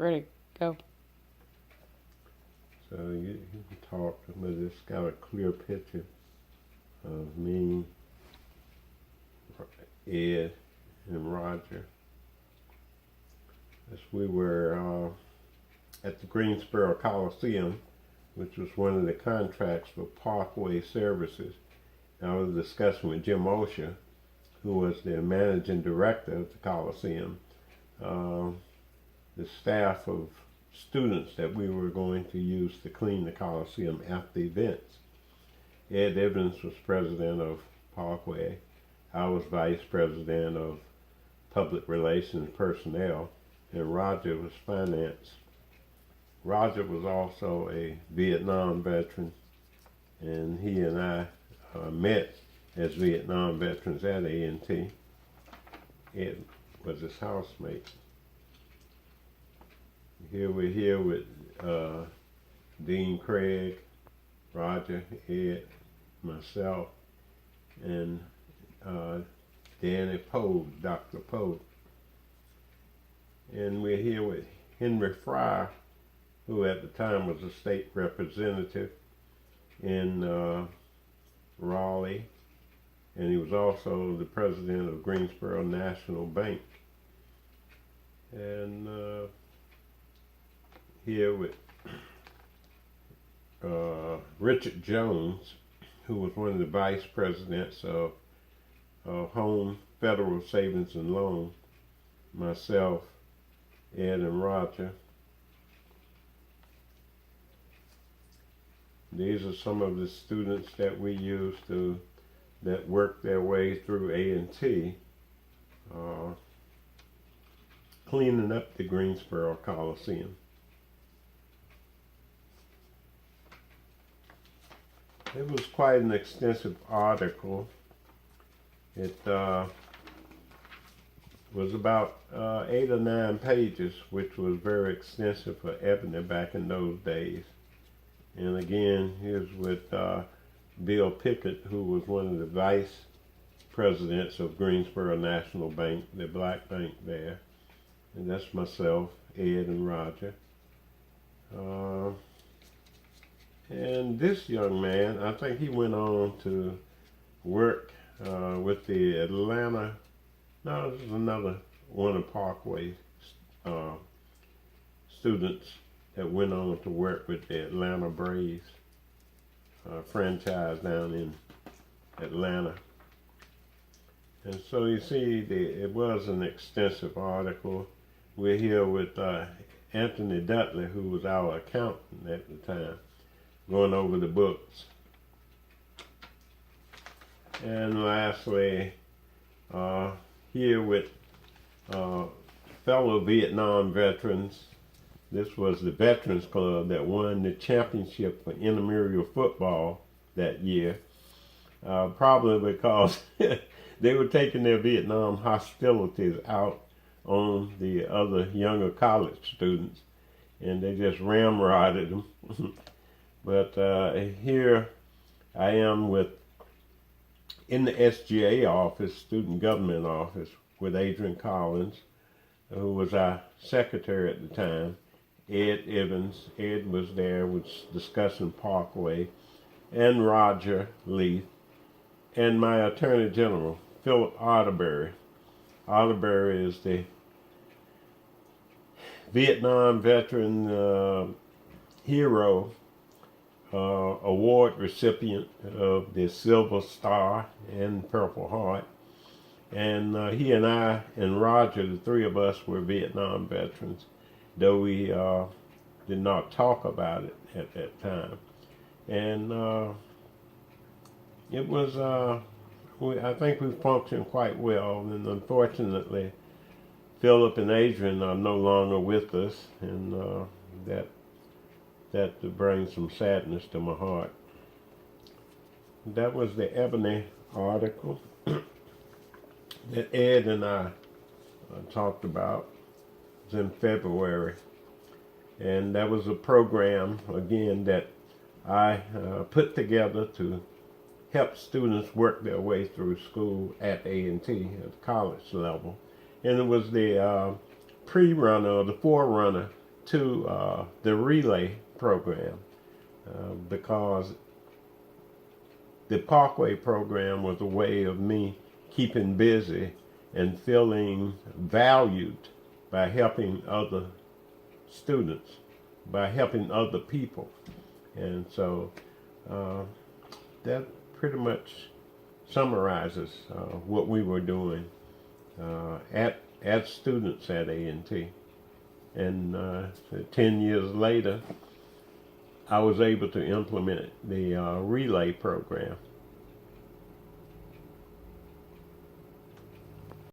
Ready, go. So you can talk, but it's got a clear picture of me, Ed, and Roger. As we were at the Greensboro Coliseum, which was one of the contracts for Parkway services. I was discussing with Jim Osher, who was the managing director of the Coliseum, the staff of students that we were going to use to clean the Coliseum after events. Ed Evans was president of Parkway. I was vice president of public relations personnel, and Roger was finance. Roger was also a Vietnam veteran, and he and I met as Vietnam veterans at A&T. Ed was his housemate. Here we're here with Dean Craig, Roger, Ed, myself, and Danny Poe, Dr. Poe. And we're here with Henry Fryer, who at the time was a state representative in Raleigh, and he was also the president of Greensboro National Bank. And here with Richard Jones, who was one of the vice presidents of Home Federal Savings and Loan, myself, Ed, and Roger. These are some of the students that we used that worked their way through A&T, cleaning up the Greensboro Coliseum. It was quite an extensive article. It was about 8 or 9 pages, which was very extensive for Ebony back in those days. And again, here's with Bill Pickett, who was one of the vice presidents of Greensboro National Bank, the black bank there. And that's myself, Ed, and Roger. And this young man, I think he went on to work with the Atlanta, no, this is another one of Parkway's students that went on to work with the Atlanta Braves franchise down in Atlanta. And so you see, it was an extensive article. We're here with Anthony Dudley, who was our accountant at the time, going over the books. And lastly, here with fellow Vietnam veterans. This was the Veterans Club that won the championship for intramural football that year, probably because they were taking their Vietnam hostilities out on the other younger college students, and they just ramrodded them. But here I am in the SGA office, Student Government Office, with Adrian Collins, who was our secretary at the time. Ed Evans, Ed was there, was discussing Parkway, and Roger Leith, and my Attorney General, Philip Arterbury. Arterbury is the Vietnam veteran hero award recipient of the Silver Star and Purple Heart. And he and I and Roger, the three of us, were Vietnam veterans, though we did not talk about it at that time. And it was, I think we functioned quite well, and unfortunately, Philip and Adrian are no longer with us, and that brings some sadness to my heart. That was the Ebony article that Ed and I talked about. It was in February. And that was a program, again, that I put together to help students work their way through school at A&T at the college level. And it was the pre-runner or the forerunner to the relay program because the Parkway program was a way of me keeping busy and feeling valued by helping other students, by helping other people. And so that pretty much summarizes what we were doing at students at A&T. And 10 years later, I was able to implement the relay program.